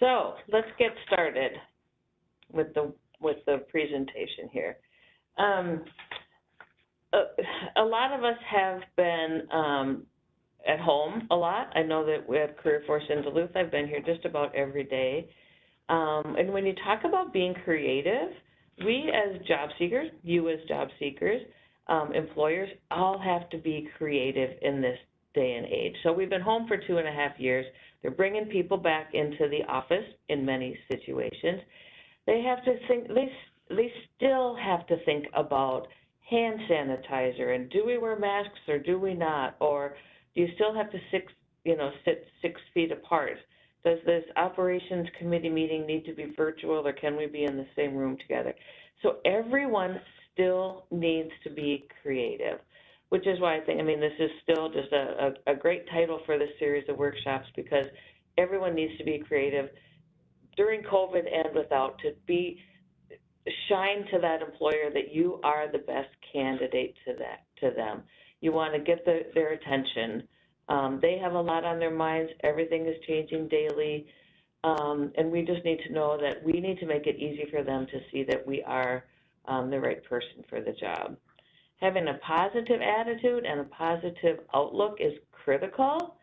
So let's get started with the presentation here. A lot of us have been at home a lot. I know that we have Career Force in Duluth. I've been here just about every day. And when you talk about being creative, we as job seekers, you as job seekers, employers, all have to be creative in this day and age. So we've been home for 2.5 years. They're bringing people back into the office in many situations. They have to think, they still have to think about hand sanitizer and do we wear masks or do we not? Or do you still have to sit 6 feet apart? Does this operations committee meeting need to be virtual or can we be in the same room together? So everyone still needs to be creative, which is why this is still just a great title for this series of workshops, because everyone needs to be creative during COVID and without, to shine to that employer that you are the best candidate to them. You want to get their attention. They have a lot on their minds. Everything is changing daily. And we just need to know that we need to make it easy for them to see that we are the right person for the job. Having a positive attitude and a positive outlook is critical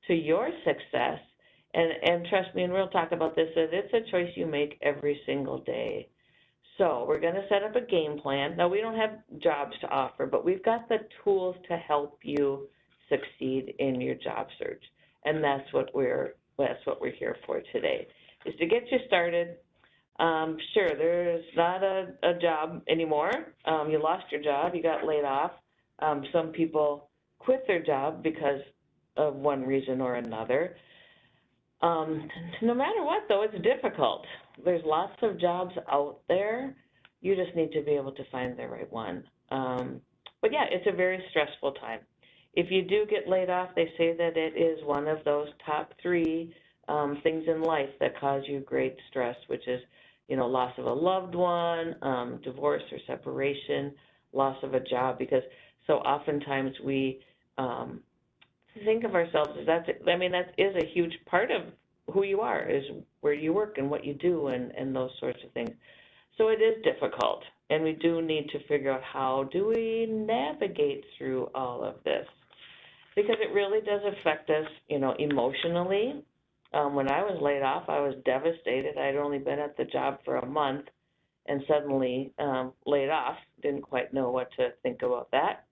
to your success. And trust me, and we'll talk about this, that it's a choice you make every single day. So we're going to set up a game plan. Now, we don't have jobs to offer, but we've got the tools to help you succeed in your job search. And that's what we're here for today, is to get you started. Sure, there's not a job anymore. You lost your job, you got laid off. Some people quit their job because of one reason or another. No matter what, though, it's difficult. There's lots of jobs out there. You just need to be able to find the right one. But yeah, it's a very stressful time. If you do get laid off, they say that it is one of those top 3 things in life that cause you great stress, which is, loss of a loved one, divorce or separation, loss of a job, because so oftentimes we think of ourselves as that is a huge part of who you are, is where you work and what you do and those sorts of things. So it is difficult, and we do need to figure out how do we navigate through all of this, because it really does affect us, emotionally. When I was laid off, I was devastated. I'd only been at the job for a month and suddenly laid off. Didn't quite know what to think about that.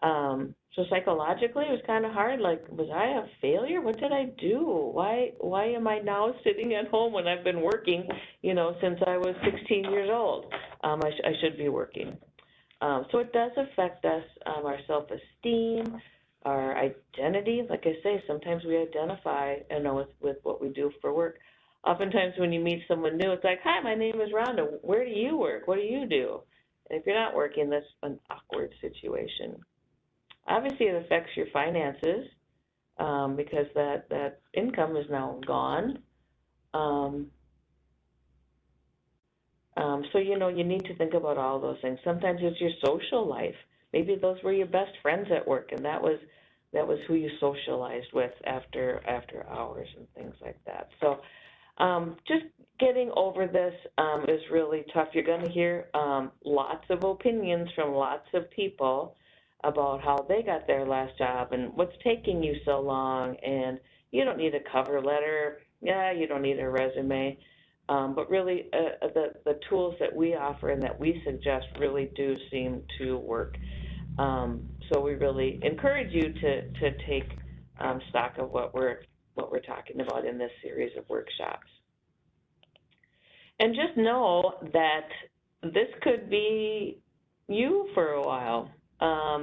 So psychologically, it was kind of hard. Like, was I a failure? What did I do? Why am I now sitting at home when I've been working, since I was 16 years old? I should be working. So it does affect us, our self-esteem, our identity. Like I say, sometimes we identify, with what we do for work. Oftentimes when you meet someone new, it's like, hi, my name is Rhonda. Where do you work? What do you do? And if you're not working, that's an awkward situation. Obviously, it affects your finances because that income is now gone. So, you need to think about all those things. Sometimes it's your social life. Maybe those were your best friends at work, and that was who you socialized with after hours and things like that. So just getting over this is really tough. You're going to hear lots of opinions from lots of people about how they got their last job and what's taking you so long, and you don't need a cover letter. Yeah, you don't need a resume. But really, the tools that we offer and that we suggest really do seem to work. So we really encourage you to take stock of what we're talking about in this series of workshops. And just know that this could be you for a while.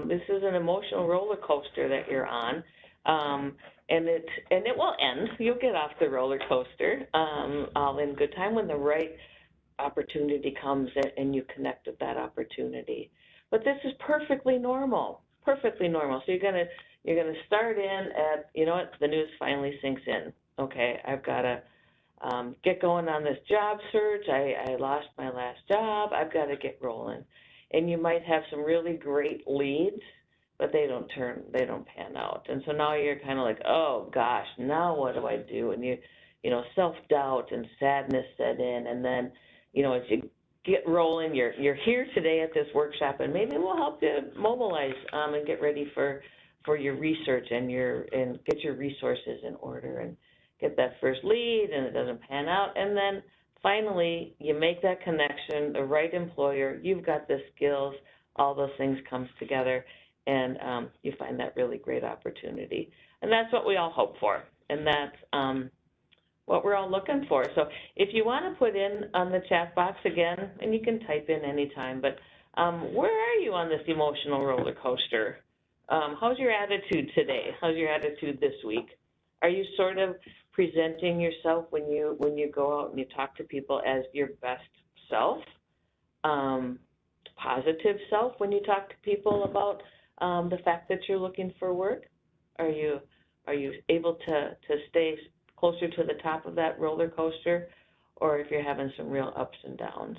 This is an emotional roller coaster that you're on. And it will end. You'll get off the roller coaster all in good time when the right opportunity comes and you connect with that opportunity. But this is perfectly normal, perfectly normal. So you're gonna start in at, the news finally sinks in. Okay, I've got to get going on this job search. I lost my last job. I've got to get rolling. And you might have some really great leads, but they don't pan out. And so now you're kind of like, oh gosh, now what do I do? And self-doubt and sadness set in, and then, as you get rolling, you're here today at this workshop, and maybe we'll help you mobilize and get ready for your research and get your resources in order and get that first lead, and it doesn't pan out, and then finally you make that connection, the right employer, you've got the skills, all those things comes together, and you find that really great opportunity. And that's what we all hope for, and that's what we're all looking for. So if you want to put in on the chat box again, and you can type in anytime, but where are you on this emotional roller coaster? How's your attitude today? How's your attitude this week? Are you sort of presenting yourself when you go out and you talk to people as your best self, positive self when you talk to people about the fact that you're looking for work? Are you able to stay closer to the top of that roller coaster, or if you're having some real ups and downs?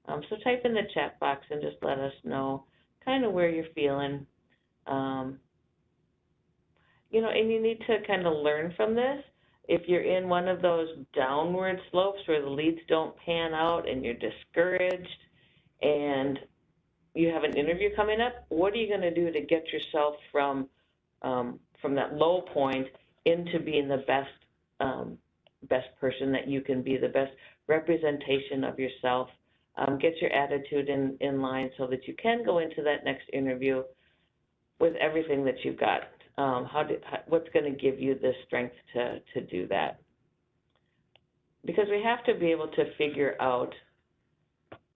So type in the chat box and just let us know kind of where you're feeling. And you need to kind of learn from this. If you're in one of those downward slopes where the leads don't pan out and you're discouraged and you have an interview coming up, what are you going to do to get yourself from that low point into being the best person that you can be, the best representation of yourself? Get your attitude in line so that you can go into that next interview with everything that you've got. What's going to give you the strength to do that? Because we have to be able to figure out,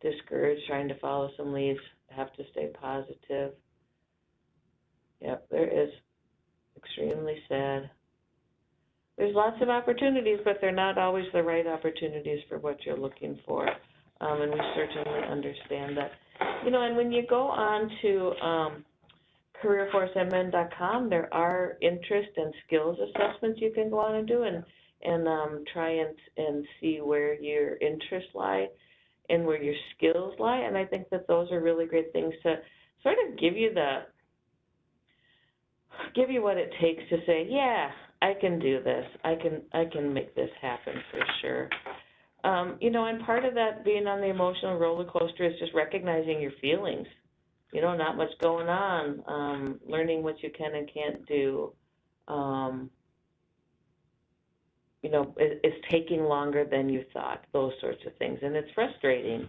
discouraged, trying to follow some leads, have to stay positive. Yep, there is extremely sad. There's lots of opportunities, but they're not always the right opportunities for what you're looking for. And we certainly understand that. And when you go on to careerforcemn.com, there are interest and skills assessments you can go on and do and try and see where your interests lie and where your skills lie. And I think that those are really great things to sort of give you what it takes to say, yeah, I can do this. I can make this happen for sure. And part of that being on the emotional roller coaster is just recognizing your feelings. Not much going on, learning what you can and can't do. It's taking longer than you thought, those sorts of things, and it's frustrating.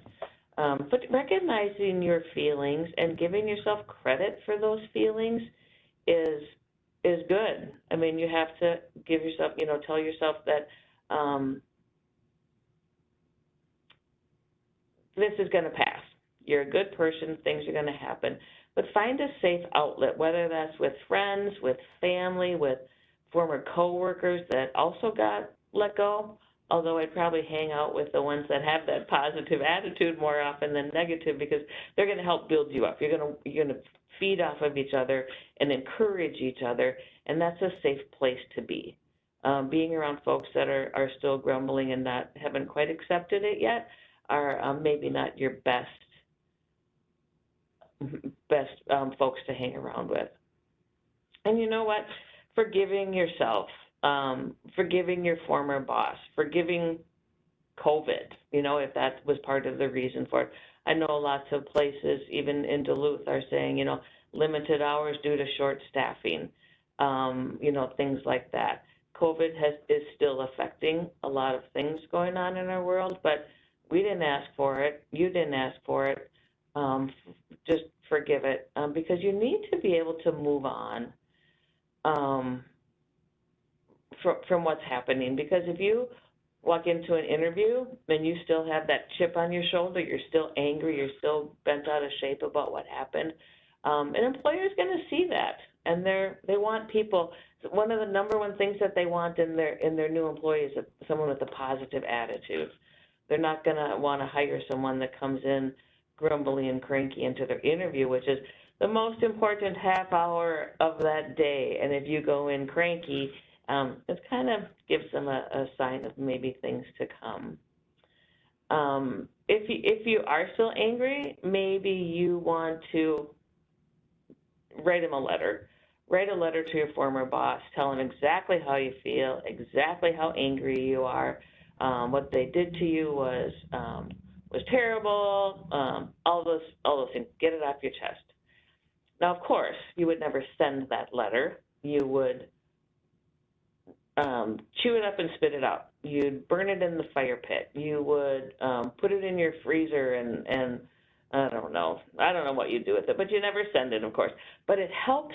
But recognizing your feelings and giving yourself credit for those feelings is good. I mean, you have to give yourself, tell yourself that this is going to pass. You're a good person, things are going to happen. But find a safe outlet, whether that's with friends, with family, with former coworkers that also got let go, although I'd probably hang out with the ones that have that positive attitude more often than negative, because they're going to help build you up. You're going to feed off of each other and encourage each other, and that's a safe place to be. Being around folks that are still grumbling and haven't quite accepted it yet are maybe not your best folks to hang around with. And you know what? Forgiving yourself, forgiving your former boss, forgiving COVID, if that was part of the reason for it. I know lots of places, even in Duluth, are saying, limited hours due to short staffing, things like that. COVID is still affecting a lot of things going on in our world, but we didn't ask for it. You didn't ask for it. Just forgive it, because you need to be able to move on from what's happening. Because if you walk into an interview and you still have that chip on your shoulder, you're still angry, you're still bent out of shape about what happened, an employer is going to see that, and they want people. One of the number one things that they want in their new employees is someone with a positive attitude. They're not going to want to hire someone that comes in grumbly and cranky into their interview, which is the most important half hour of that day. And if you go in cranky, it kind of gives them a sign of maybe things to come. If you are still angry, maybe you want to write them a letter. write a letter to your former boss, tell them exactly how you feel, exactly how angry you are, what they did to you was terrible, all those things. Get it off your chest. Now, of course, you would never send that letter. You would chew it up and spit it out. You'd burn it in the fire pit. You would put it in your freezer and I don't know what you do with it, but you never send it, of course. But it helps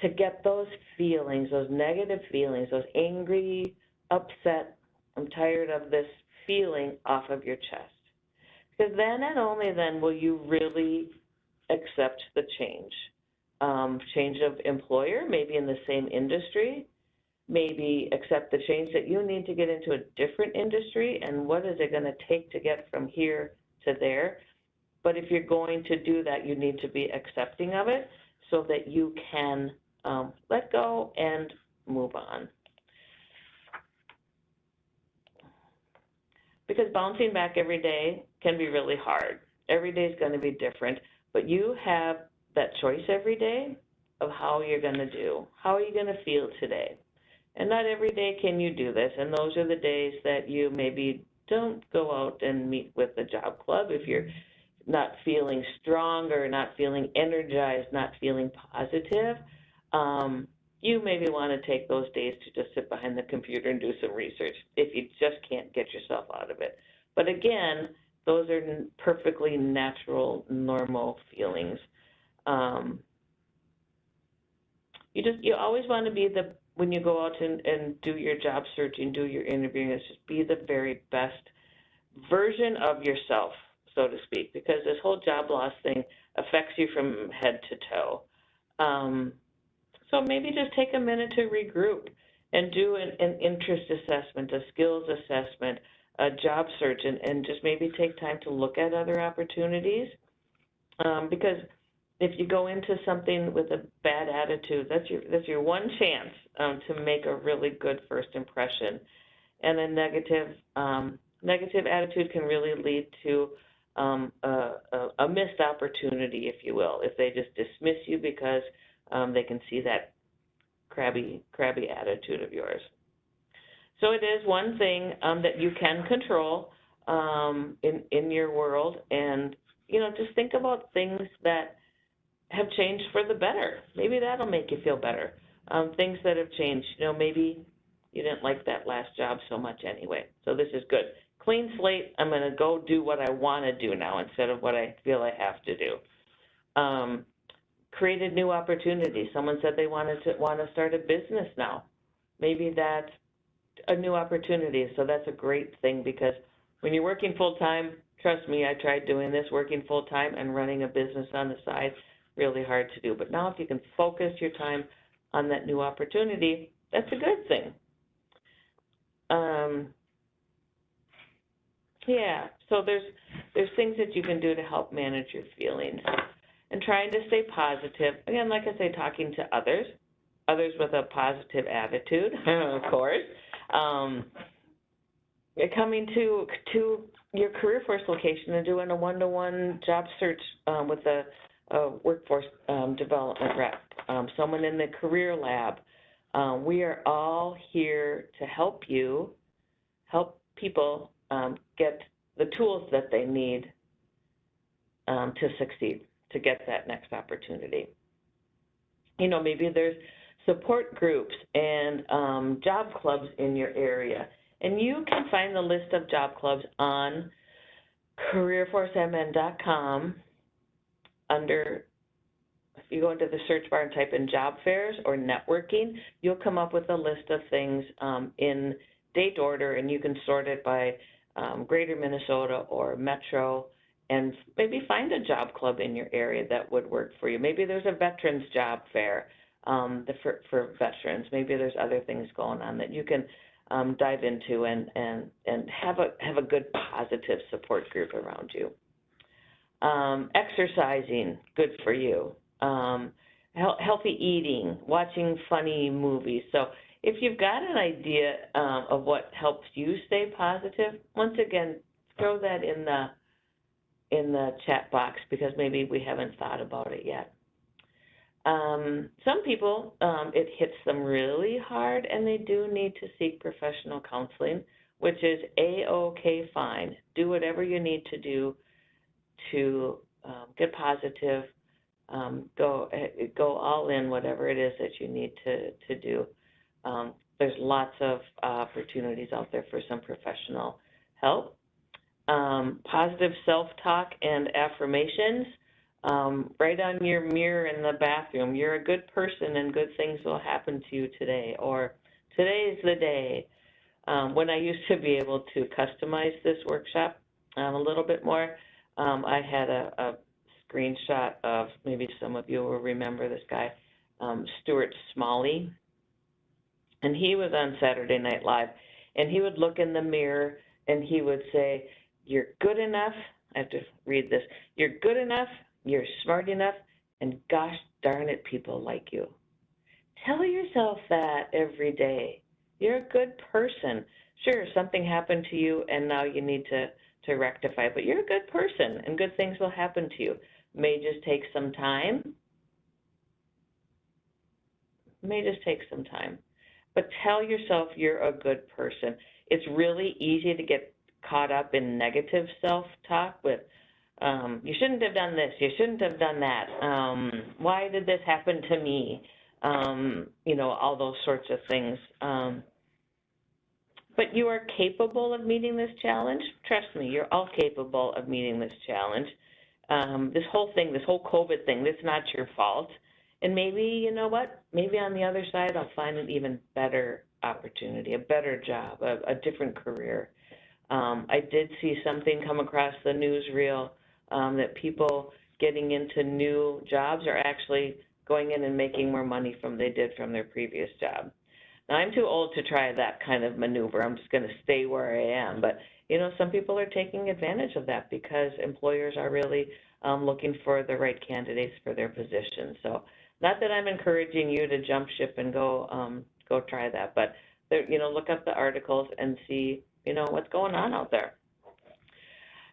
to get those feelings, those negative feelings, those angry, upset, I'm tired of this feeling off of your chest. Because then and only then will you really accept the change. Change of employer, maybe in the same industry, maybe accept the change that you need to get into a different industry, and what is it going to take to get from here to there. But if you're going to do that, you need to be accepting of it so that you can let go and move on. Because bouncing back every day can be really hard. Every day is going to be different, but you have that choice every day of how you're going to do. How are you going to feel today? And not every day can you do this, and those are the days that you maybe don't go out and meet with the job club if you're not feeling strong or not feeling energized, not feeling positive. You maybe want to take those days to just sit behind the computer and do some research if you just can't get yourself out of it. But again, those are perfectly natural, normal feelings. You always want to be when you go out and do your job searching, do your interviewing, is just be the very best version of yourself, so to speak, because this whole job loss thing affects you from head to toe. So maybe just take a minute to regroup and do an interest assessment, a skills assessment, a job search, and just maybe take time to look at other opportunities. Because if you go into something with a bad attitude, that's your one chance to make a really good first impression. And a negative attitude can really lead to a missed opportunity, if you will, if they just dismiss you because they can see that crabby attitude of yours. So it is one thing that you can control in your world, and just think about things that have changed for the better. Maybe that'll make you feel better. Things that have changed. Maybe you didn't like that last job so much anyway. So this is good. Clean slate. I'm going to go do what I want to do now instead of what I feel I have to do. Created new opportunities. Someone said they want to start a business now. Maybe that's a new opportunity. So that's a great thing, because when you're working full time, trust me, I tried doing this, working full time and running a business on the side, really hard to do. But now if you can focus your time on that new opportunity, that's a good thing. Yeah, so there's things that you can do to help manage your feelings. And trying to stay positive. Again, like I say, talking to others with a positive attitude, of course. Coming to your career force location and doing a one-to-one job search with a workforce development rep, someone in the career lab. We are all here to help people get the tools that they need to succeed, to get that next opportunity. Maybe there's support groups and job clubs in your area. And you can find the list of job clubs on careerforcemn.com under, if you go into the search bar and type in job fairs or networking, you'll come up with a list of things in date order, and you can sort it by Greater Minnesota or Metro, and maybe find a job club in your area that would work for you. Maybe there's a veterans job fair for veterans. Maybe there's other things going on that you can dive into and have a good positive support group around you. Exercising, good for you. Healthy eating, watching funny movies. So if you've got an idea of what helps you stay positive, once again, throw that in the chat box, because maybe we haven't thought about it yet. Some people, it hits them really hard and they do need to seek professional counseling, which is A-OK fine. Do whatever you need to do to get positive, go all in, whatever it is that you need to do. There's lots of opportunities out there for some professional help. Positive self-talk and affirmations. Right on your mirror in the bathroom, you're a good person and good things will happen to you today, or today's the day. When I used to be able to customize this workshop a little bit more, I had a screenshot of, maybe some of you will remember this guy, Stuart Smalley, and he was on Saturday Night Live, and he would look in the mirror and he would say, "You're good enough," I have to read this, "You're good enough, you're smart enough, and gosh darn it, people like you." Tell yourself that every day. You're a good person. Sure, something happened to you and now you need to rectify it, but you're a good person and good things will happen to you. May just take some time. May just take some time. But tell yourself you're a good person. It's really easy to get caught up in negative self-talk with, you shouldn't have done this, you shouldn't have done that, why did this happen to me, you know, all those sorts of things. But you are capable of meeting this challenge. Trust me, you're all capable of meeting this challenge. This whole thing, this whole COVID thing, it's not your fault. And maybe, you know what, maybe on the other side I'll find an even better opportunity, a better job, a different career. I did see something come across the newsreel that people getting into new jobs are actually going in and making more money from they did from their previous job. Now, I'm too old to try that kind of maneuver. I'm just going to stay where I am. But, you know, some people are taking advantage of that because employers are really looking for the right candidates for their positions. So not that I'm encouraging you to jump ship and go try that, but, you know, look up the articles and see, you know, what's going on out there.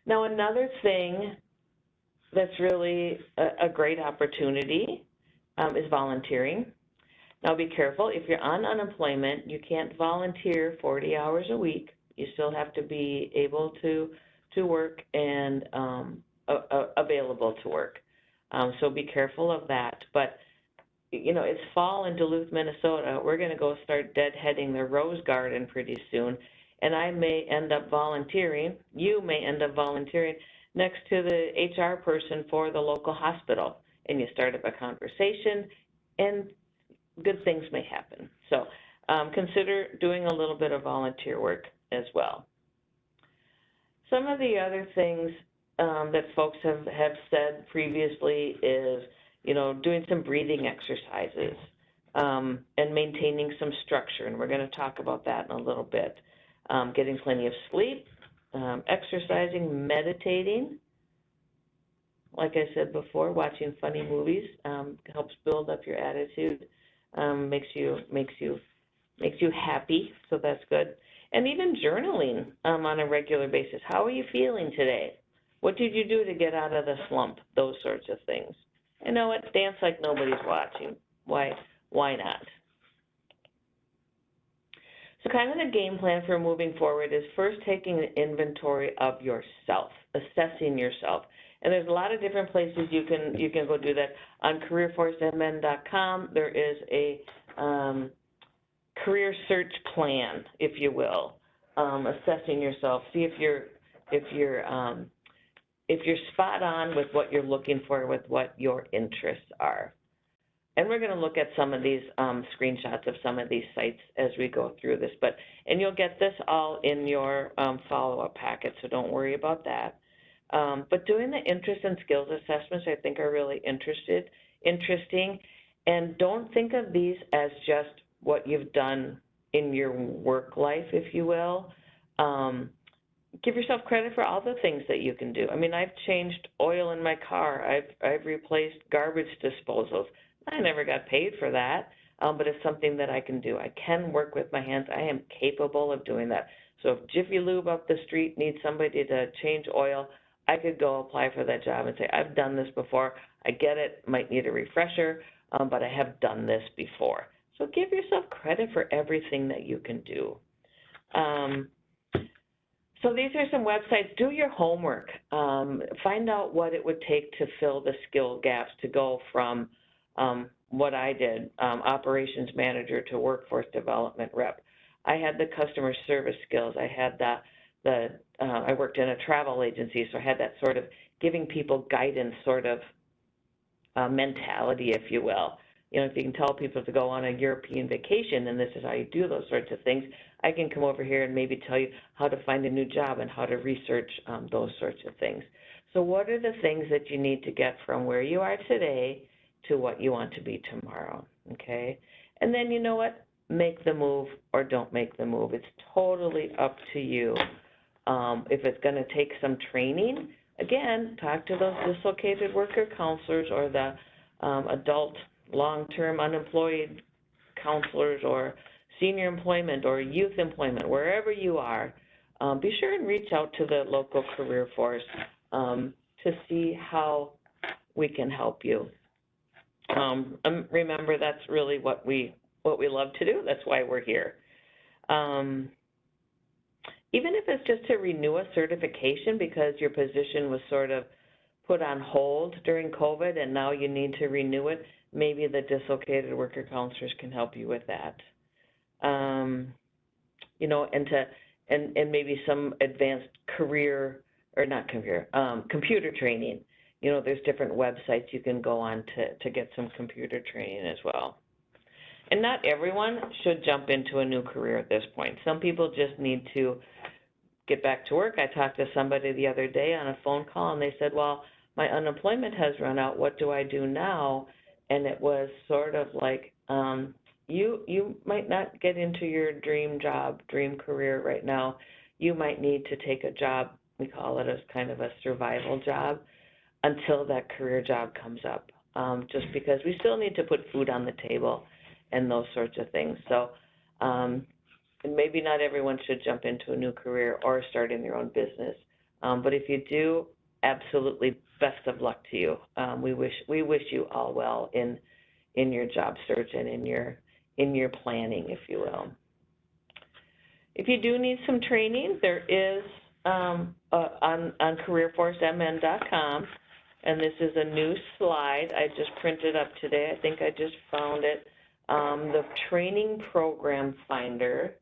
Now, another thing that's really a great opportunity is volunteering. Now, be careful. If you're on unemployment, you can't volunteer 40 hours a week. You still have to be able to work and available to work. So be careful of that. But, you know, it's fall in Duluth, Minnesota. We're going to go start deadheading the rose garden pretty soon. And I may end up volunteering, you may end up volunteering next to the HR person for the local hospital. And you start up a conversation and good things may happen. So consider doing a little bit of volunteer work as well. Some of the other things that folks have said previously is, you know, doing some breathing exercises and maintaining some structure. And we're going to talk about that in a little bit. Getting plenty of sleep, exercising, meditating. Like I said before, watching funny movies helps build up your attitude, makes you happy, so that's good. And even journaling on a regular basis. How are you feeling today? What did you do to get out of the slump? Those sorts of things. You know what? Dance like nobody's watching. Why not? So kind of the game plan for moving forward is first taking an inventory of yourself, assessing yourself. And there's a lot of different places you can go do that. On careerforcemn.com, there is a career search plan, if you will, assessing yourself. See if you're spot on with what you're looking for, with what your interests are. And we're going to look at some of these screenshots of some of these sites as we go through this. And you'll get this all in your follow-up packet, so don't worry about that. But doing the interest and skills assessments, I think, are really interesting. And don't think of these as just what you've done in your work life, if you will. Give yourself credit for all the things that you can do. I mean, I've changed oil in my car. I've replaced garbage disposals. I never got paid for that, but it's something that I can do. I can work with my hands. I am capable of doing that. So if Jiffy Lube up the street needs somebody to change oil, I could go apply for that job and say, I've done this before. I get it. Might need a refresher, but I have done this before. So give yourself credit for everything that you can do. So these are some websites. Do your homework. Find out what it would take to fill the skill gaps to go from what I did, operations manager to workforce development rep. I had the customer service skills. I had I worked in a travel agency, so I had that sort of giving people guidance sort of mentality, if you will. You know, if you can tell people to go on a European vacation and this is how you do those sorts of things, I can come over here and maybe tell you how to find a new job and how to research those sorts of things. So what are the things that you need to get from where you are today to what you want to be tomorrow, okay? And then you know what? Make the move or don't make the move. It's totally up to you. If it's going to take some training, again, talk to those dislocated worker counselors or the adult long-term unemployed counselors or senior employment or youth employment, wherever you are. Be sure and reach out to the local career force to see how we can help you. Remember, that's really what we love to do. That's why we're here. Even if it's just to renew a certification because your position was sort of put on hold during COVID and now you need to renew it, maybe the dislocated worker counselors can help you with that. You know, and maybe some advanced career, or not career, computer training. You know, there's different websites you can go on to get some computer training as well. And not everyone should jump into a new career at this point. Some people just need to get back to work. I talked to somebody the other day on a phone call and they said, well, my unemployment has run out. What do I do now? And it was sort of like, you might not get into your dream job, dream career right now. You might need to take a job, we call it as kind of a survival job, until that career job comes up, just because we still need to put food on the table and those sorts of things. So and maybe not everyone should jump into a new career or start in their own business. But if you do, absolutely best of luck to you. We wish you all well in your job search and in your planning, if you will. If you do need some training, there is on careerforcemn.com, and this is a new slide I just printed up today. I think I just found it. The training program finder.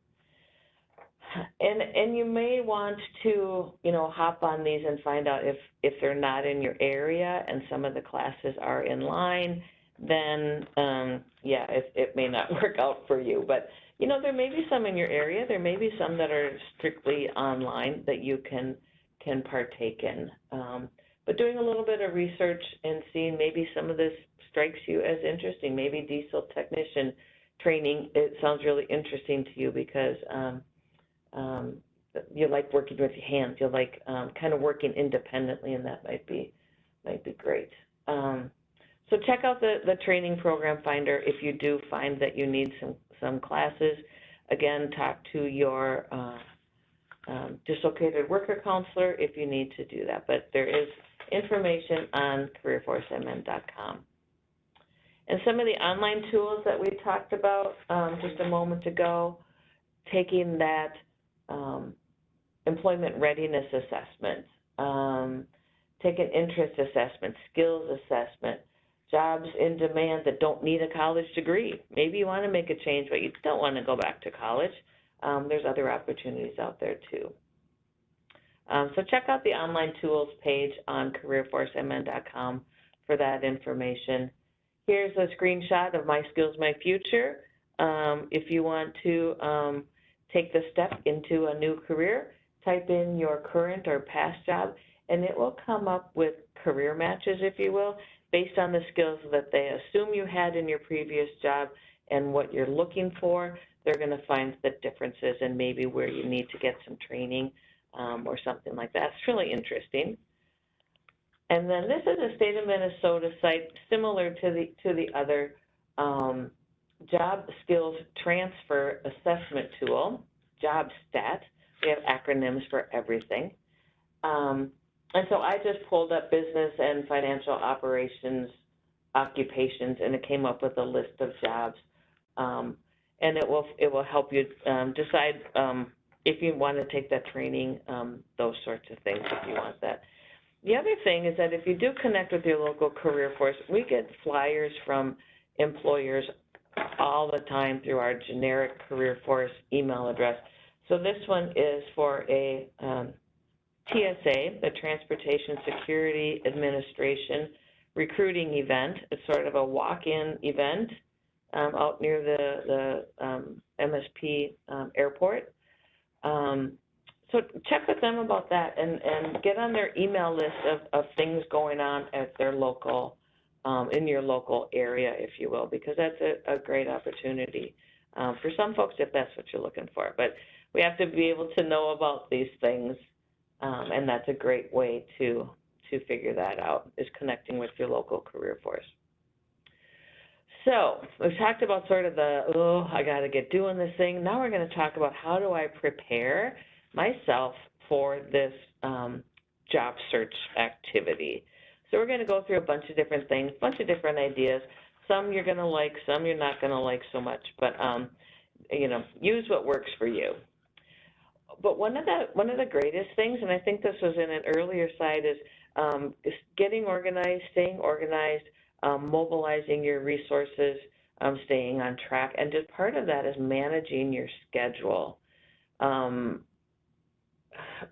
And you may want to, you know, hop on these and find out if they're not in your area and some of the classes are in line, then, yeah, it may not work out for you. But, you know, there may be some in your area. There may be some that are strictly online that you can partake in. But doing a little bit of research and seeing maybe some of this strikes you as interesting, maybe diesel technician training, it sounds really interesting to you because you like working with your hands, you like kind of working independently, and that might be great. So check out the training program finder if you do find that you need some classes. Again, talk to your dislocated worker counselor if you need to do that, but there is information on careerforcemn.com. And some of the online tools that we talked about just a moment ago, taking that employment readiness assessment, take an interest assessment, skills assessment, jobs in demand that don't need a college degree. Maybe you want to make a change, but you don't want to go back to college. There's other opportunities out there too. So check out the online tools page on careerforcemn.com for that information. Here's a screenshot of My Skills, My Future. If you want to take the step into a new career, type in your current or past job, and it will come up with career matches, if you will, based on the skills that they assume you had in your previous job and what you're looking for. They're going to find the differences and maybe where you need to get some training or something like that. It's really interesting. And then this is a state of Minnesota site similar to the other job skills transfer assessment tool, JobStat. We have acronyms for everything. And so I just pulled up business and financial operations occupations, and it came up with a list of jobs. And it will help you decide if you want to take that training, those sorts of things if you want that. The other thing is that if you do connect with your local career force, we get flyers from employers all the time through our generic career force email address. So this one is for a TSA, the Transportation Security Administration recruiting event. It's sort of a walk-in event out near the MSP airport. So check with them about that and get on their email list of things going on at their local, in your local area, if you will, because that's a great opportunity for some folks if that's what you're looking for. But we have to be able to know about these things, and that's a great way to figure that out, is connecting with your local career force. So we've talked about sort of the, I got to get doing this thing. Now we're going to talk about how do I prepare myself for this job search activity. So we're going to go through a bunch of different things, a bunch of different ideas. Some you're going to like, some you're not going to like so much, but you know, use what works for you. But one of the greatest things, and I think this was in an earlier slide, is getting organized, staying organized, mobilizing your resources, staying on track, and just part of that is managing your schedule.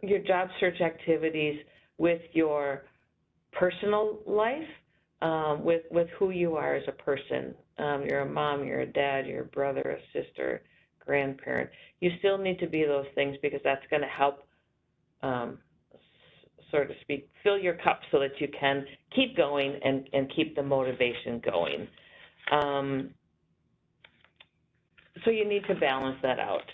Your job search activities with your personal life, with who you are as a person. You're a mom, you're a dad, you're a brother, a sister, grandparent. You still need to be those things because that's going to help, so to speak, fill your cup so that you can keep going and keep the motivation going. So you need to balance that out.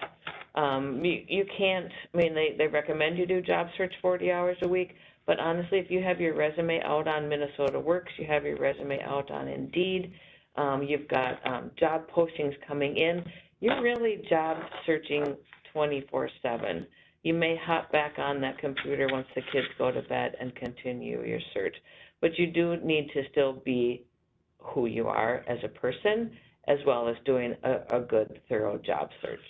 You can't, I mean, they recommend you do job search 40 hours a week, but honestly, if you have your resume out on Minnesota Works, you have your resume out on Indeed, you've got job postings coming in, you're really job searching 24/7. You may hop back on that computer once the kids go to bed and continue your search, but you do need to still be who you are as a person, as well as doing a good, thorough job search.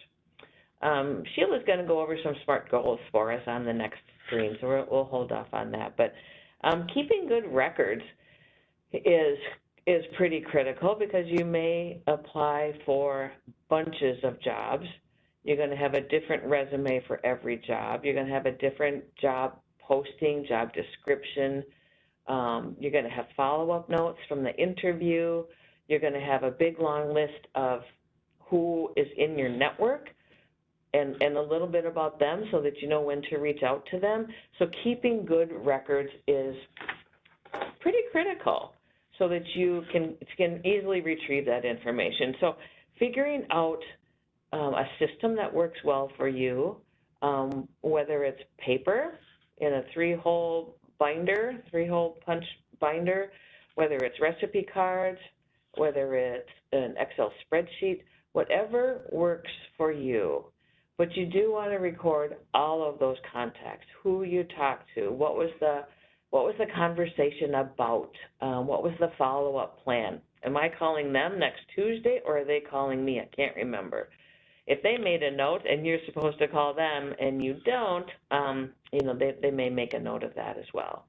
Sheila's going to go over some SMART goals for us on the next screen, so we'll hold off on that. But keeping good records is pretty critical because you may apply for bunches of jobs. You're going to have a different resume for every job. You're going to have a different job posting, job description. You're going to have follow-up notes from the interview. You're going to have a big, long list of who is in your network and a little bit about them so that you know when to reach out to them. So keeping good records is pretty critical so that you can easily retrieve that information. So figuring out a system that works well for you, whether it's paper in a three-hole punch binder, whether it's recipe cards, whether it's an Excel spreadsheet, whatever works for you. But you do want to record all of those contacts, who you talked to, what was the conversation about, what was the follow-up plan. Am I calling them next Tuesday or are they calling me? I can't remember. If they made a note and you're supposed to call them and you don't, you know, they may make a note of that as well.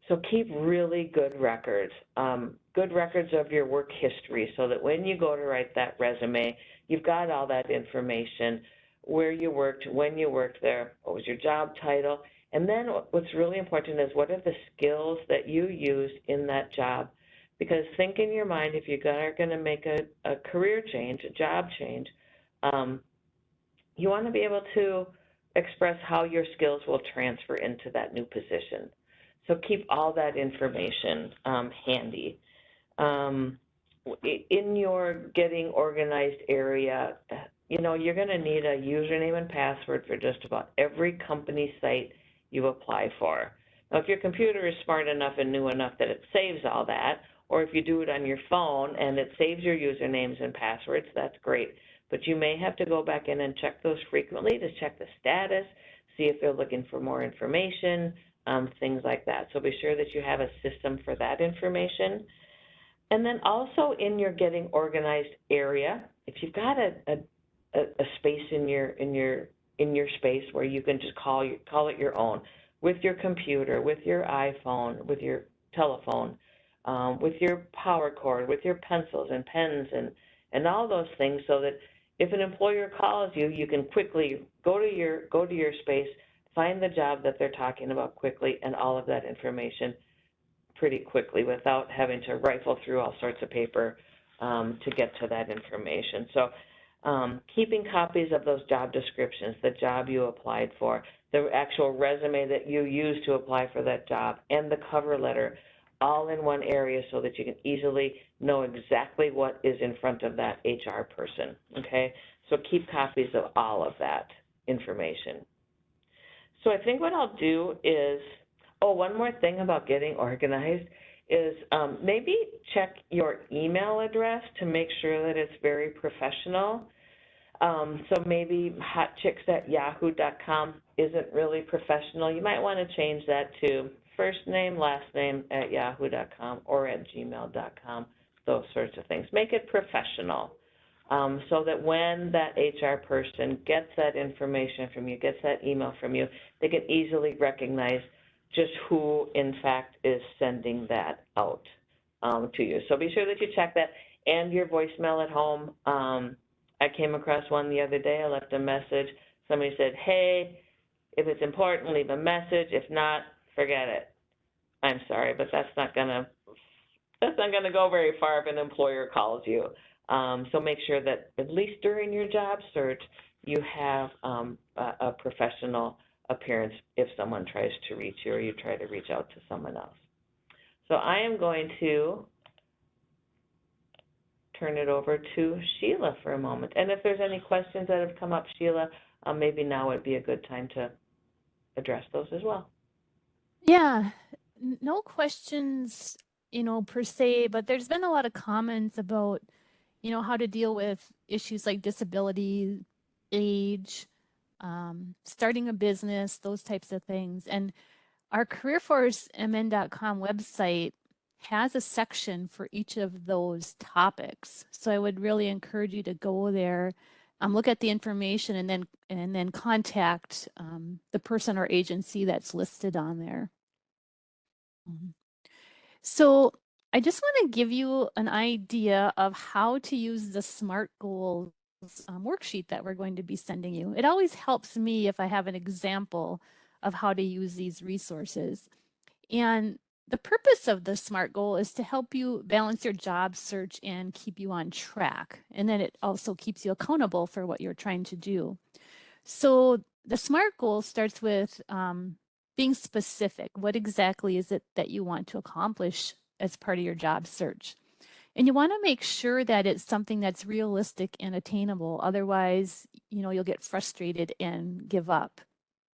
So keep really good records of your work history so that when you go to write that resume, you've got all that information, where you worked, when you worked there, what was your job title, and then what's really important is what are the skills that you used in that job. Because think in your mind, if you are going to make a career change, a job change, you want to be able to express how your skills will transfer into that new position. So keep all that information handy. In your getting organized area, you know, you're going to need a username and password for just about every company site you apply for. Now, if your computer is smart enough and new enough that it saves all that, or if you do it on your phone and it saves your usernames and passwords, that's great. But you may have to go back in and check those frequently to check the status, see if they're looking for more information, things like that. So be sure that you have a system for that information. And then also in your getting organized area, if you've got a space in your space where you can just call it your own, with your computer, with your iPhone, with your telephone, with your power cord, with your pencils and pens and all those things, so that if an employer calls you, you can quickly go to your space, find the job that they're talking about quickly, and all of that information pretty quickly without having to rifle through all sorts of paper to get to that information. So keeping copies of those job descriptions, the job you applied for, the actual resume that you used to apply for that job, and the cover letter, all in one area so that you can easily know exactly what is in front of that HR person, okay? So keep copies of all of that information. So I think what I'll do is, oh, one more thing about getting organized is maybe check your email address to make sure that it's very professional. So maybe hotchicks@yahoo.com isn't really professional. You might want to change that to first name, last name @yahoo.com or @gmail.com, those sorts of things. Make it professional so that when that HR person gets that information from you, gets that email from you, they can easily recognize just who, in fact, is sending that out to you. So be sure that you check that, and your voicemail at home. I came across one the other day. I left a message. Somebody said, hey, if it's important, leave a message. If not, forget it. I'm sorry, but that's not gonna go very far if an employer calls you. So make sure that at least during your job search, you have a professional appearance if someone tries to reach you or you try to reach out to someone else. So I am going to turn it over to Sheila for a moment. And if there's any questions that have come up, Sheila, maybe now would be a good time to address those as well. Yeah, no questions, per se, but there's been a lot of comments about, how to deal with issues like disability, age, starting a business, those types of things. And our careerforcemn.com website has a section for each of those topics. So I would really encourage you to go there, look at the information, and then contact the person or agency that's listed on there. So I just want to give you an idea of how to use the SMART goals worksheet that we're going to be sending you. It always helps me if I have an example of how to use these resources. And the purpose of the SMART goal is to help you balance your job search and keep you on track. And then it also keeps you accountable for what you're trying to do. So the SMART goal starts with being specific. What exactly is it that you want to accomplish as part of your job search? And you want to make sure that it's something that's realistic and attainable. Otherwise, you'll get frustrated and give up.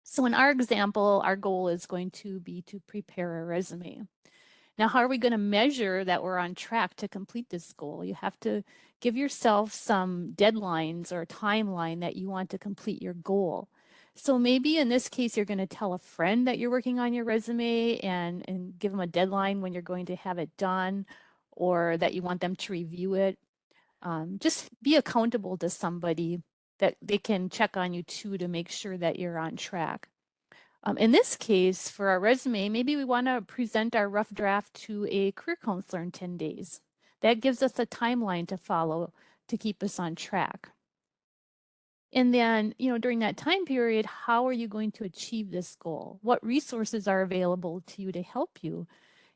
So in our example, our goal is going to be to prepare a resume. Now, how are we going to measure that we're on track to complete this goal? You have to give yourself some deadlines or a timeline that you want to complete your goal. So maybe in this case, you're going to tell a friend that you're working on your resume and give them a deadline when you're going to have it done, or that you want them to review it. Just be accountable to somebody that they can check on you too to make sure that you're on track. In this case, for our resume, maybe we want to present our rough draft to a career counselor in 10 days. That gives us a timeline to follow to keep us on track. And then, during that time period, how are you going to achieve this goal? What resources are available to you to help you?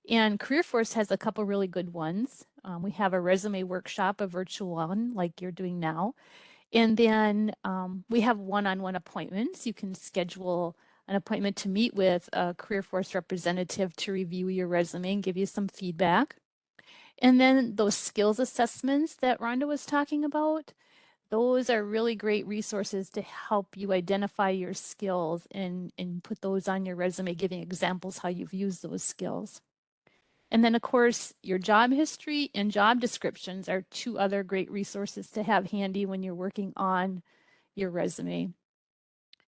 And CareerForce has a couple really good ones. We have a resume workshop, a virtual one like you're doing now. And then we have one-on-one appointments. You can schedule an appointment to meet with a CareerForce representative to review your resume and give you some feedback. And then those skills assessments that Rhonda was talking about, those are really great resources to help you identify your skills and put those on your resume, giving examples how you've used those skills. And then, of course, your job history and job descriptions are two other great resources to have handy when you're working on your resume.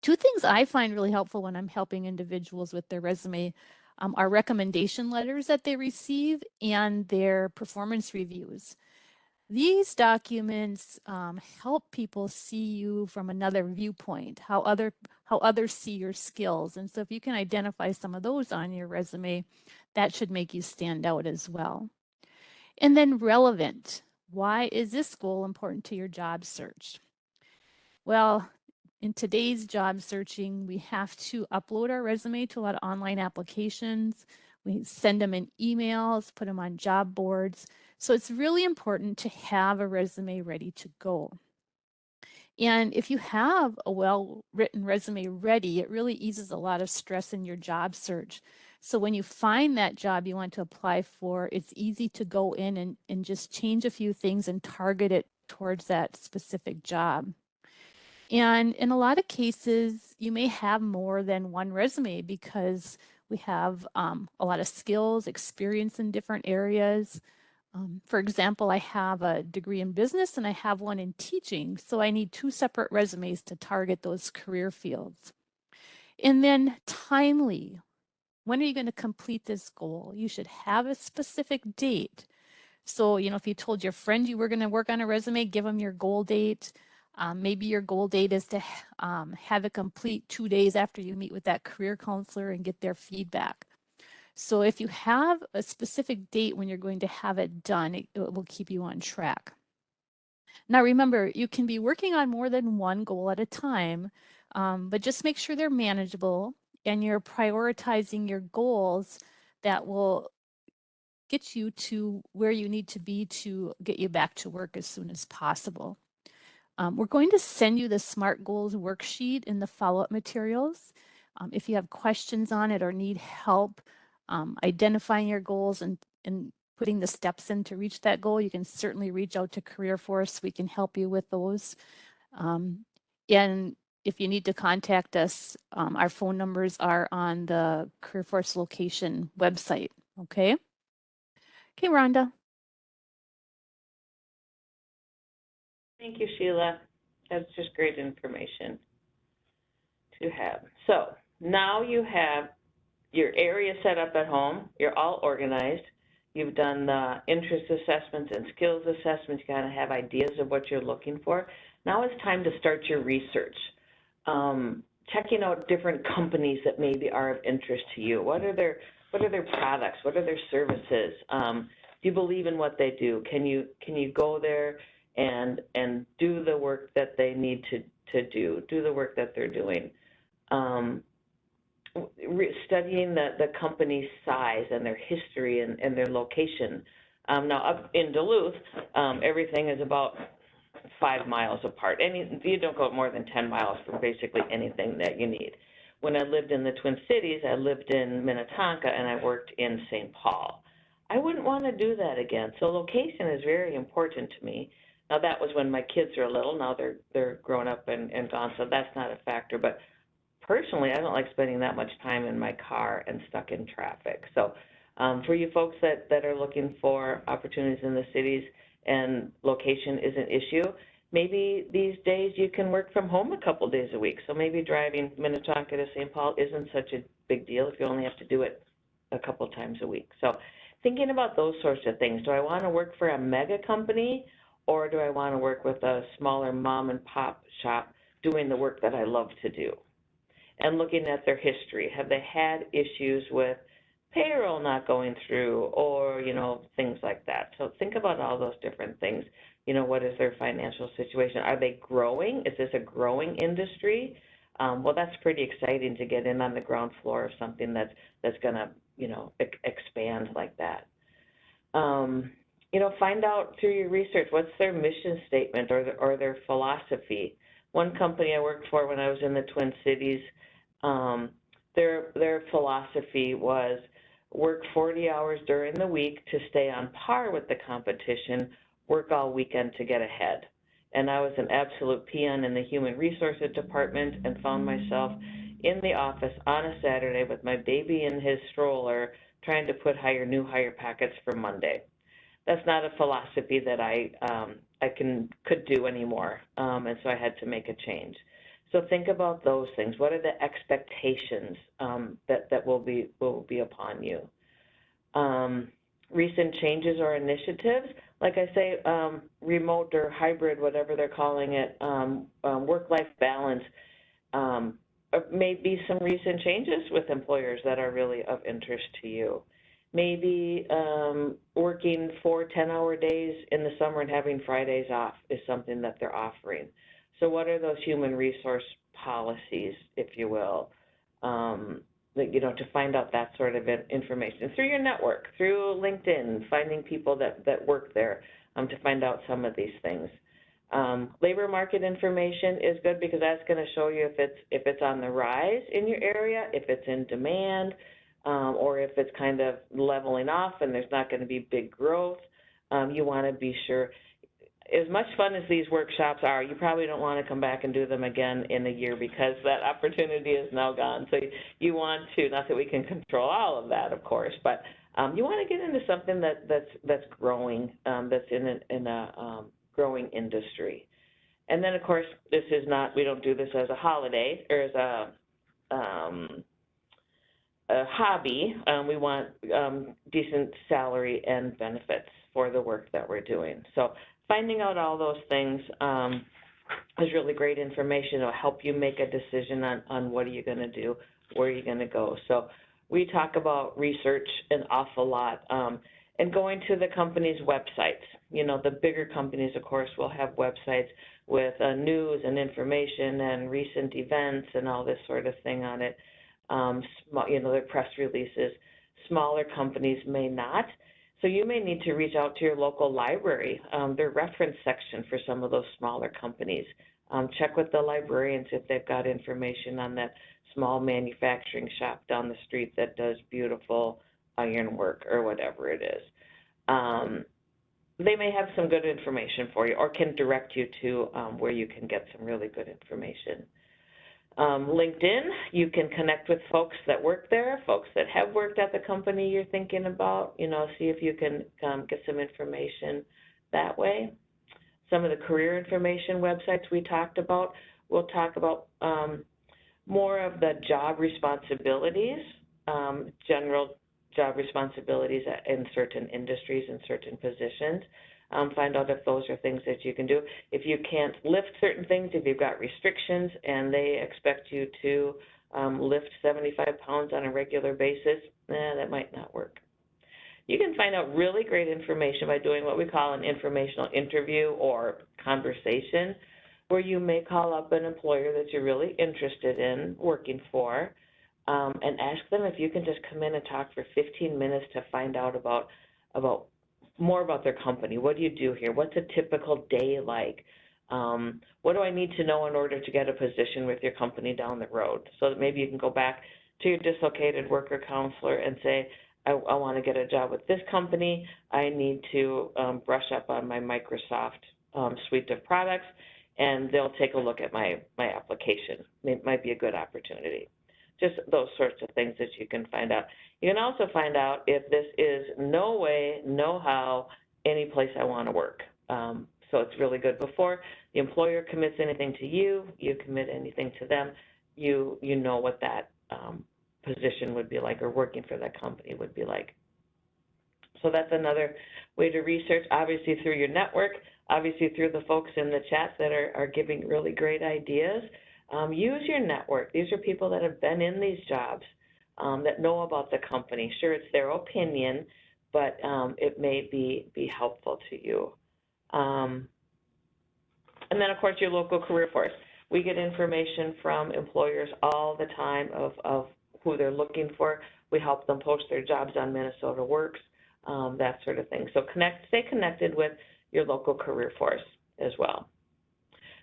Two things I find really helpful when I'm helping individuals with their resume our recommendation letters that they receive, and their performance reviews. These documents help people see you from another viewpoint, how others see your skills. And so if you can identify some of those on your resume, that should make you stand out as well. And then relevant. Why is this goal important to your job search? Well, in today's job searching, we have to upload our resume to a lot of online applications. We send them in emails, put them on job boards. So it's really important to have a resume ready to go. And if you have a well-written resume ready, it really eases a lot of stress in your job search. So when you find that job you want to apply for, it's easy to go in and just change a few things and target it towards that specific job. And in a lot of cases, you may have more than one resume because we have a lot of skills, experience in different areas. For example, I have a degree in business and I have one in teaching, so I need two separate resumes to target those career fields. And then timely. When are you going to complete this goal? You should have a specific date. So, if you told your friend you were going to work on a resume, give them your goal date. Maybe your goal date is to have it complete 2 days after you meet with that career counselor and get their feedback. So if you have a specific date when you're going to have it done, it will keep you on track. Now remember, you can be working on more than one goal at a time, but just make sure they're manageable and you're prioritizing your goals that will get you to where you need to be to get you back to work as soon as possible. We're going to send you the SMART Goals worksheet in the follow-up materials. If you have questions on it or need help identifying your goals and putting the steps in to reach that goal, you can certainly reach out to CareerForce. We can help you with those. And if you need to contact us, our phone numbers are on the CareerForce location website, okay? Okay, Rhonda. Thank you, Sheila. That's just great information to have. So now you have your area set up at home. You're all organized. You've done the interest assessments and skills assessments. You kind of have ideas of what you're looking for. Now it's time to start your research. Checking out different companies that maybe are of interest to you. What are their products? What are their services? Do you believe in what they do? Can you go there and do the work that they need to do the work that they're doing? Studying the company's size and their history and their location. Now up in Duluth, everything is about 5 miles apart. You don't go more than 10 miles for basically anything that you need. When I lived in the Twin Cities, I lived in Minnetonka and I worked in St. Paul. I wouldn't want to do that again. So location is very important to me. Now that was when my kids are little. Now they're grown up and gone, so that's not a factor. But personally, I don't like spending that much time in my car and stuck in traffic. So for you folks that are looking for opportunities in the cities and location is an issue, maybe these days you can work from home a couple days a week. So maybe driving Minnetonka to St. Paul isn't such a big deal if you only have to do it a couple times a week. So thinking about those sorts of things. Do I want to work for a mega company, or do I want to work with a smaller mom and pop shop doing the work that I love to do? And looking at their history. Have they had issues with payroll not going through, or, things like that? So think about all those different things. What is their financial situation? Are they growing? Is this a growing industry? Well, that's pretty exciting to get in on the ground floor of something that's going to, expand like that. Find out through your research, what's their mission statement or their philosophy. One company I worked for when I was in the Twin Cities, their philosophy was work 40 hours during the week to stay on par with the competition, work all weekend to get ahead. And I was an absolute peon in the human resources department and found myself in the office on a Saturday with my baby in his stroller trying to put new hire packets for Monday. That's not a philosophy that I could do anymore, and so I had to make a change. So think about those things. What are the expectations that will be upon you? Recent changes or initiatives, like I say, remote or hybrid, whatever they're calling it, work-life balance. Maybe some recent changes with employers that are really of interest to you. Maybe working 4 10-hour days in the summer and having Fridays off is something that they're offering. So what are those human resource policies, if you will, to find out that sort of information through your network, through LinkedIn, finding people that work there to find out some of these things. Labor market information is good because that's going to show you if it's on the rise in your area, if it's in demand, or if it's kind of leveling off and there's not going to be big growth. You want to be sure. As much fun as these workshops are, you probably don't want to come back and do them again in a year because that opportunity is now gone. So you want to, not that we can control all of that, of course, but you want to get into something that's growing, that's in a growing industry. And then, of course, this is not, we don't do this as a holiday or as a hobby. We want decent salary and benefits for the work that we're doing. So finding out all those things is really great information. It'll help you make a decision on what are you going to do, where are you going to go. So we talk about research an awful lot and going to the company's websites. You know, the bigger companies, of course, will have websites with news and information and recent events and all this sort of thing on it. Their press releases. Smaller companies may not. So you may need to reach out to your local library, their reference section for some of those smaller companies. Check with the librarians if they've got information on that small manufacturing shop down the street that does beautiful ironwork or whatever it is. They may have some good information for you or can direct you to where you can get some really good information. LinkedIn, you can connect with folks that work there, folks that have worked at the company you're thinking about, see if you can get some information that way. Some of the career information websites we talked about, we'll talk about more of the job responsibilities, general job responsibilities in certain industries and certain positions. Find out if those are things that you can do. If you can't lift certain things, if you've got restrictions and they expect you to lift 75 pounds on a regular basis, that might not work. You can find out really great information by doing what we call an informational interview or conversation, where you may call up an employer that you're really interested in working for and ask them if you can just come in and talk for 15 minutes to find out about more about their company. What do you do here? What's a typical day like? What do I need to know in order to get a position with your company down the road? So that maybe you can go back to your dislocated worker counselor and say, I want to get a job with this company. I need to brush up on my Microsoft suite of products, and they'll take a look at my application. It might be a good opportunity. Just those sorts of things that you can find out. You can also find out if this is no way, no how, any place I want to work. So it's really good before the employer commits anything to you, you commit anything to them, you know what that position would be like or working for that company would be like. So that's another way to research, obviously through your network, obviously through the folks in the chat that are giving really great ideas. Use your network. These are people that have been in these jobs, that know about the company. Sure, it's their opinion, but it may be helpful to you. And then, of course, your local career force. We get information from employers all the time of who they're looking for. We help them post their jobs on Minnesota Works, that sort of thing. So stay connected with your local career force as well.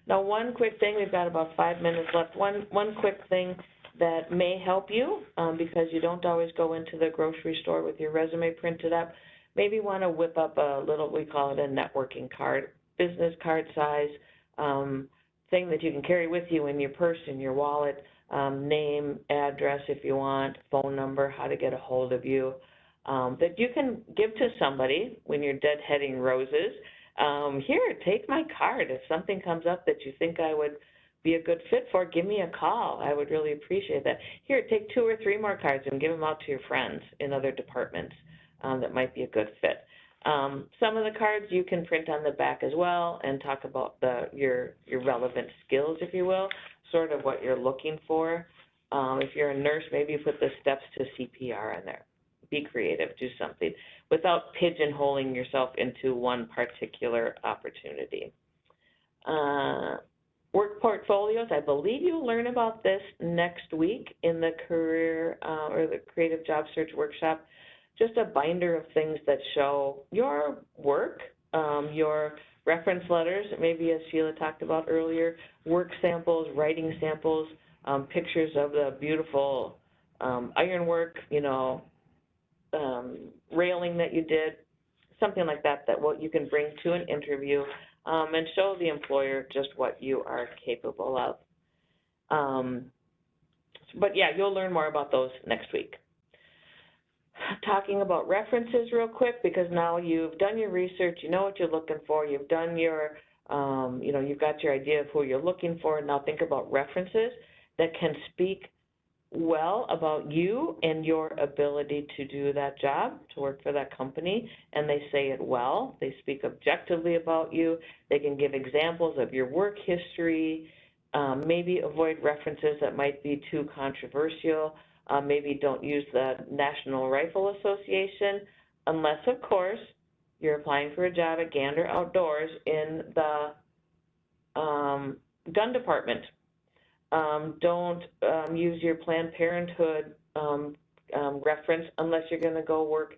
Now, one quick thing, we've got about 5 minutes left. One quick thing that may help you because you don't always go into the grocery store with your resume printed up. Maybe you want to whip up a little, we call it a networking card, business card size thing that you can carry with you in your purse, in your wallet, name, address if you want, phone number, how to get a hold of you, that you can give to somebody when you're deadheading roses. Here, take my card. If something comes up that you think I be a good fit for, give me a call. I would really appreciate that. Here, take 2 or 3 more cards and give them out to your friends in other departments that might be a good fit. Some of the cards you can print on the back as well and talk about your relevant skills, if you will, sort of what you're looking for. If you're a nurse, maybe put the steps to CPR in there. Be creative, do something without pigeonholing yourself into one particular opportunity. Work portfolios, I believe you'll learn about this next week in the career or the creative job search workshop. Just a binder of things that show your work, your reference letters, maybe as Sheila talked about earlier, work samples, writing samples, pictures of the beautiful ironwork, railing that you did, something like that, what you can bring to an interview and show the employer just what you are capable of. But yeah, you'll learn more about those next week. Talking about references real quick, because now you've done your research, you know what you're looking for, you've done your, you've got your idea of who you're looking for, and now think about references that can speak well about you and your ability to do that job, to work for that company, and they say it well. They speak objectively about you. They can give examples of your work history, maybe avoid references that might be too controversial. Maybe don't use the National Rifle Association, unless, of course, you're applying for a job at Gander Outdoors in the gun department. Don't use your Planned Parenthood reference unless you're going to go work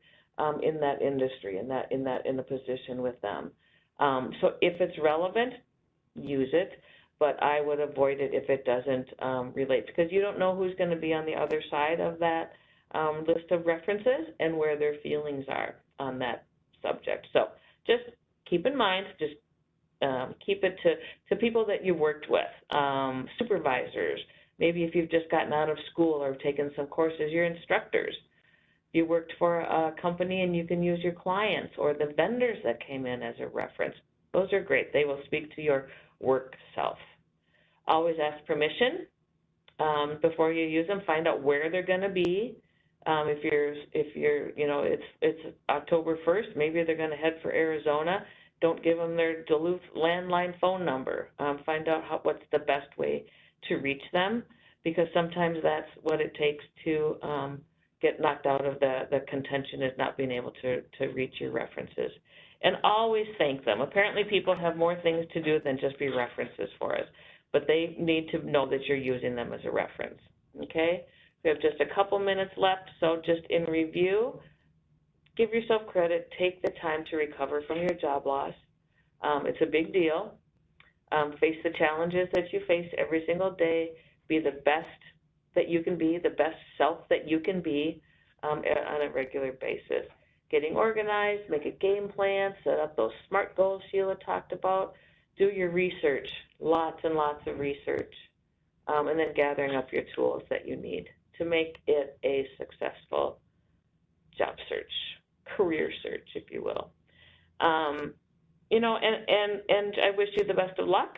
in that industry, in the position with them. So if it's relevant, use it, but I would avoid it if it doesn't relate, because you don't know who's going to be on the other side of that list of references and where their feelings are on that subject. So just keep in mind, just keep it to people that you worked with, supervisors, maybe if you've just gotten out of school or taken some courses, your instructors. If you worked for a company and you can use your clients or the vendors that came in as a reference, those are great. They will speak to your work self. Always ask permission before you use them. Find out where they're going to be. If you're, it's October 1st, maybe they're going to head for Arizona. Don't give them their Duluth landline phone number. Find out what's the best way to reach them, because sometimes that's what it takes to get knocked out of the contention, is not being able to reach your references. And always thank them. Apparently people have more things to do than just be references for us, but they need to know that you're using them as a reference, okay? We have just a couple minutes left, so just in review, give yourself credit, take the time to recover from your job loss. It's a big deal. Face the challenges that you face every single day. Be the best that you can be, the best self that you can be on a regular basis. Getting organized, make a game plan, set up those SMART goals Sheila talked about. Do your research, lots and lots of research, and then gathering up your tools that you need to make it a successful job search, career search, if you will. And I wish you the best of luck.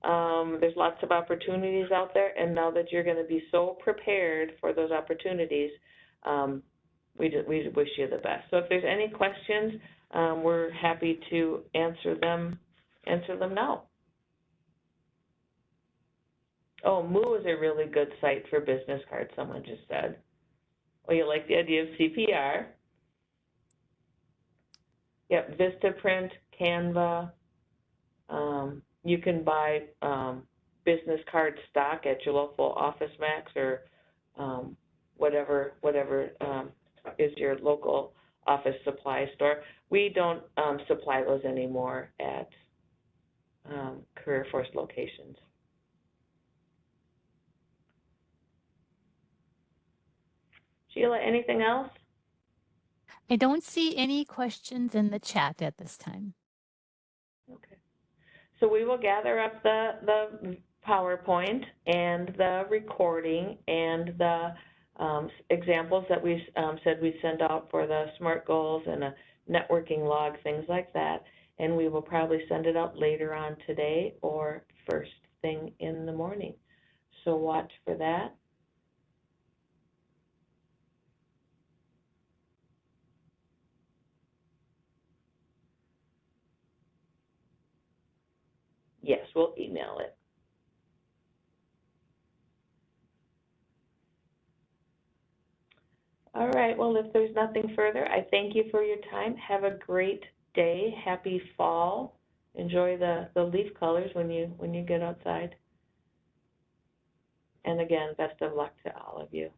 There's lots of opportunities out there, and now that you're going to be so prepared for those opportunities, we wish you the best. So if there's any questions, we're happy to answer them now. Oh, Moo is a really good site for business cards, someone just said. Oh, you like the idea of CPR? Yep, Vistaprint, Canva. You can buy business card stock at your local Office Max or whatever is your local office supply store. We don't supply those anymore at Career Force locations. Sheila, anything else? I don't see any questions in the chat at this time. Okay. So we will gather up the PowerPoint and the recording and the examples that we said we'd send out for the SMART goals and a networking log, things like that. And we will probably send it out later on today or first thing in the morning. So watch for that. Yes, we'll email it. All right, well, if there's nothing further, I thank you for your time. Have a great day. Happy fall. Enjoy the leaf colors when you get outside. And again, best of luck to all of you.